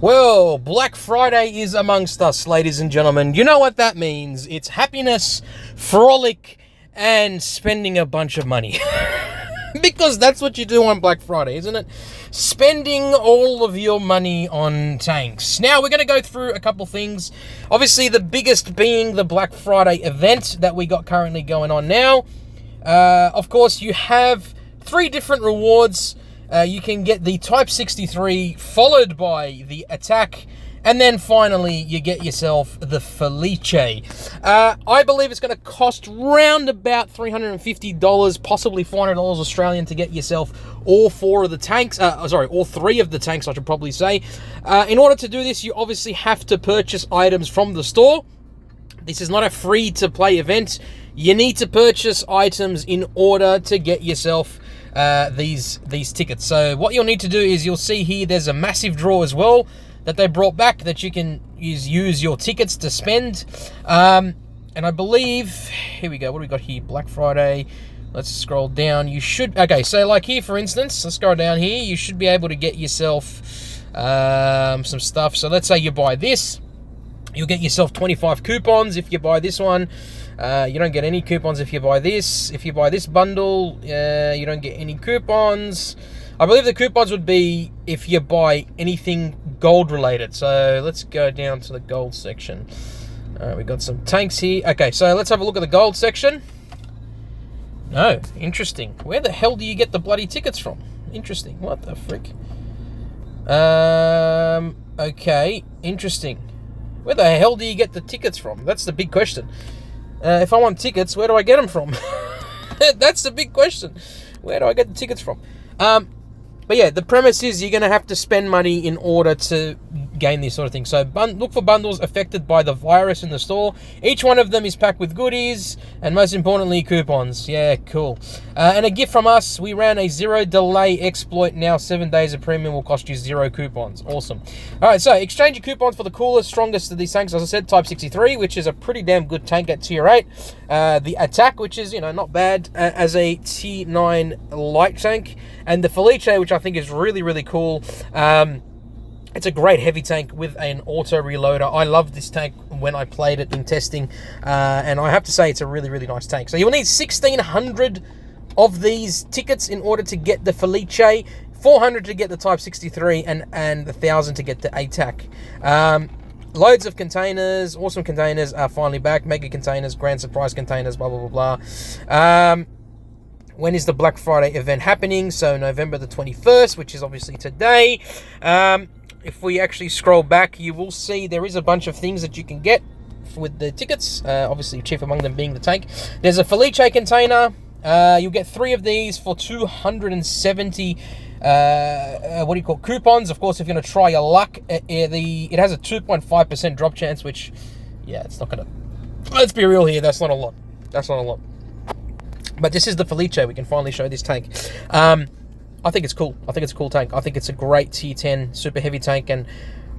Well, Black Friday is amongst us, ladies and gentlemen. You know what that means. It's happiness, frolic, and spending a bunch of money. Because that's what you do on Black Friday, isn't it? Spending all of your money on tanks. Now, we're going to go through a couple things. Obviously, the biggest being the Black Friday event that we got currently going on now. Of course, you have 3 different rewards. You can get the Type 63, followed by the Attack, and then finally you get yourself the Felice. I believe it's going to cost round about $350, possibly $400 Australian to get yourself all 4 of the tanks. All 3 of the tanks, I should probably say. In order to do this, you obviously have to purchase items from the store. This is not a free-to-play event. You need to purchase items in order to get yourself these tickets. So what you'll need to do is, you'll see here there's a massive draw as well that they brought back that you can use your tickets to spend. And I believe, here we go, what do we got here? Black Friday. Let's scroll down. You should, okay, so like here, for instance, let's go down here. You should be able to get yourself some stuff. So let's say you buy this. You'll get yourself 25 coupons if you buy this one. You don't get any coupons if you buy this. If you buy this bundle, you don't get any coupons. I believe the coupons would be if you buy anything gold related. So let's go down to the gold section. We got some tanks here. Okay, so let's have a look at the gold section. No, interesting. Where the hell do you get the bloody tickets from? Interesting. What the frick? Okay, interesting. Where the hell do you get the tickets from? That's the big question. If I want tickets, where do I get them from? That's the big question. Where do I get the tickets from? But yeah, the premise is you're going to have to spend money in order to gain this sort of thing. So look for bundles affected by the virus in the store. Each one of them is packed with goodies and, most importantly, coupons. Yeah, cool. And a gift from us. We ran a 0 delay exploit. Now 7 days of premium will cost you 0 coupons. Awesome. All right, so exchange your coupons for the coolest, strongest of these tanks. As I said, Type 63, which is a pretty damn good tank at tier 8. The Attack, which is, not bad as a tier 9 light tank. And the Felice, which I think is really, really cool. It's a great heavy tank with an auto reloader. I loved this tank when I played it in testing, and I have to say it's a really, really nice tank. So you'll need 1,600 of these tickets in order to get the Felice, 400 to get the Type 63, and 1,000 to get the Attack. Loads of containers, awesome containers are finally back. Mega containers, grand surprise containers, blah, blah, blah, blah. When is the Black Friday event happening? So November the 21st, which is obviously today. If we actually scroll back, you will see there is a bunch of things that you can get with the tickets. Obviously, chief among them being the tank. There's a Felice container. You'll get 3 of these for 270 coupons. Of course, if you're going to try your luck, it has a 2.5% drop chance, which, yeah, it's not going to... Let's be real here, that's not a lot. That's not a lot. But this is the Felice. We can finally show this tank. I think it's cool. I think it's a cool tank. I think it's a great tier 10 super heavy tank, and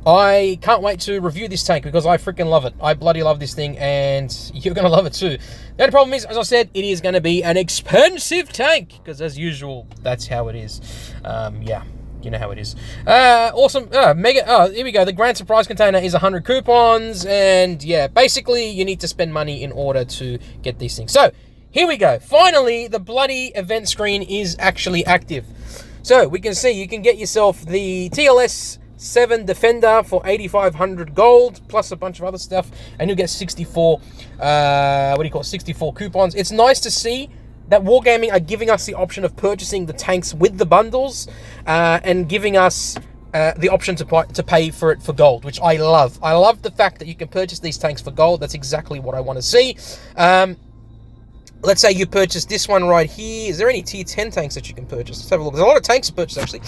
I can't wait to review this tank because I freaking love it. I bloody love this thing, and you're going to love it too. The only problem is, as I said, it is going to be an expensive tank because, as usual, that's how it is. Yeah, you know how it is. Awesome. Here we go. The grand surprise container is 100 coupons, and yeah, basically you need to spend money in order to get these things. So here we go. Finally, the bloody event screen is actually active. So we can see you can get yourself the TLS 7 Defender for 8,500 gold, plus a bunch of other stuff, and you'll get 64, 64 coupons. It's nice to see that Wargaming are giving us the option of purchasing the tanks with the bundles, and giving us the option to pay for it for gold, which I love. I love the fact that you can purchase these tanks for gold. That's exactly what I want to see. Let's say you purchase this one right here. Is there any tier 10 tanks that you can purchase? Let's have a look. There's a lot of tanks to purchase, actually.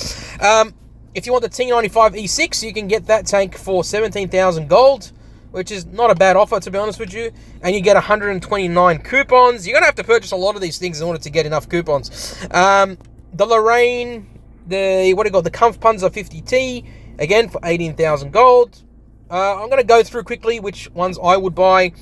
If you want the T95 E6, you can get that tank for 17,000 gold, which is not a bad offer, to be honest with you. And you get 129 coupons. You're going to have to purchase a lot of these things in order to get enough coupons. The Lorraine, the Kampfpanzer 50T, again, for 18,000 gold. I'm going to go through quickly which ones I would buy.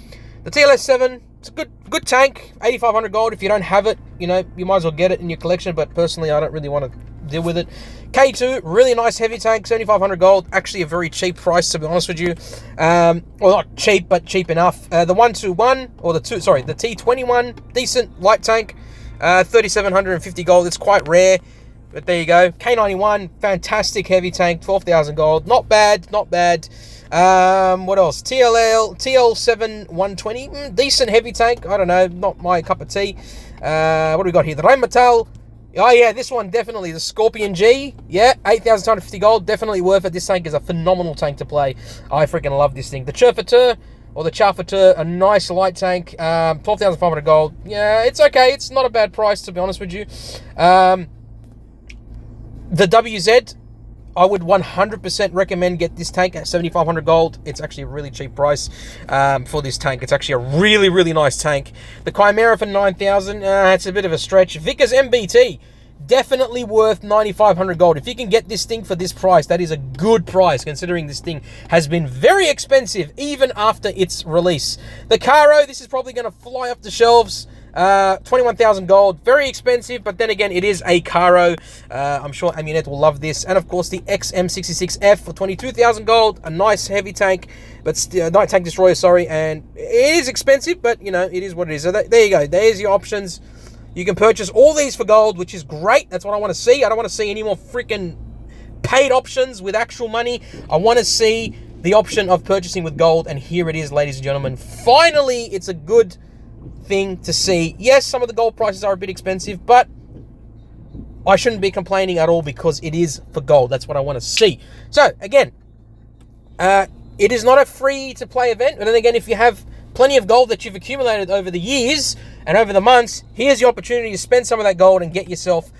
The TLS 7, it's a good tank, 8,500 gold. If you don't have it, you might as well get it in your collection. But personally, I don't really want to deal with it. K2, really nice heavy tank, 7,500 gold. Actually a very cheap price, to be honest with you. Well, not cheap, but cheap enough. The 121, or the T21, decent light tank, 3,750 gold. It's quite rare, but there you go. K91, fantastic heavy tank, 12,000 gold. Not bad, not bad. What else? TL7 120, decent heavy tank. I don't know, not my cup of tea. What do we got here? The Rheinmetall. Oh yeah, this one definitely. The Scorpion G. Yeah, 8,250 gold. Definitely worth it. This tank is a phenomenal tank to play. I freaking love this thing. The Churfateur, or the Charfateur, a nice light tank. 12,500 gold. Yeah, it's okay. It's not a bad price, to be honest with you. The WZ, I would 100% recommend get this tank at 7,500 gold. It's actually a really cheap price for this tank. It's actually a really, really nice tank. The Chimera for 9,000, it's a bit of a stretch. Vickers MBT, definitely worth 9,500 gold. If you can get this thing for this price, that is a good price, considering this thing has been very expensive, even after its release. The Caro, this is probably going to fly off the shelves. 21,000 gold, very expensive, but then again, it is a Caro. I'm sure Amunet will love this. And of course, the XM66F for 22,000 gold, a nice heavy tank, but still, night tank destroyer, sorry. And it is expensive, but you know, it is what it is. So there you go. There's your options. You can purchase all these for gold, which is great. That's what I want to see. I don't want to see any more freaking paid options with actual money. I want to see the option of purchasing with gold, and here it is, ladies and gentlemen. Finally, it's a good thing to see. Yes, some of the gold prices are a bit expensive, but I shouldn't be complaining at all because it is for gold. That's what I want to see. So again, it is not a free to play event. And then again, if you have plenty of gold that you've accumulated over the years and over the months, here's your opportunity to spend some of that gold and get yourself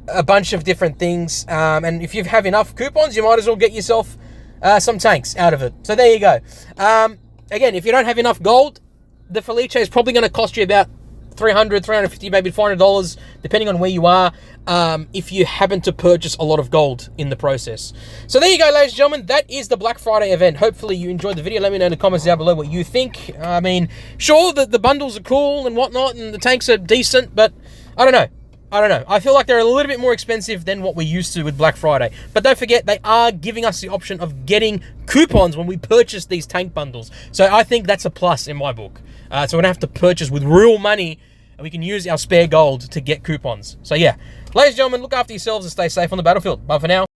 a bunch of different things. And if you have enough coupons, you might as well get yourself some tanks out of it. So there you go. Again, if you don't have enough gold, the Felice is probably going to cost you about $300, $350, maybe $400, depending on where you are, if you happen to purchase a lot of gold in the process. So there you go, ladies and gentlemen. That is the Black Friday event. Hopefully you enjoyed the video. Let me know in the comments down below what you think. I mean, sure, the bundles are cool and whatnot, and the tanks are decent, but I don't know. I feel like they're a little bit more expensive than what we're used to with Black Friday. But don't forget, they are giving us the option of getting coupons when we purchase these tank bundles. So I think that's a plus in my book. So we're going to have to purchase with real money, and we can use our spare gold to get coupons. So yeah, ladies and gentlemen, look after yourselves and stay safe on the battlefield. Bye for now.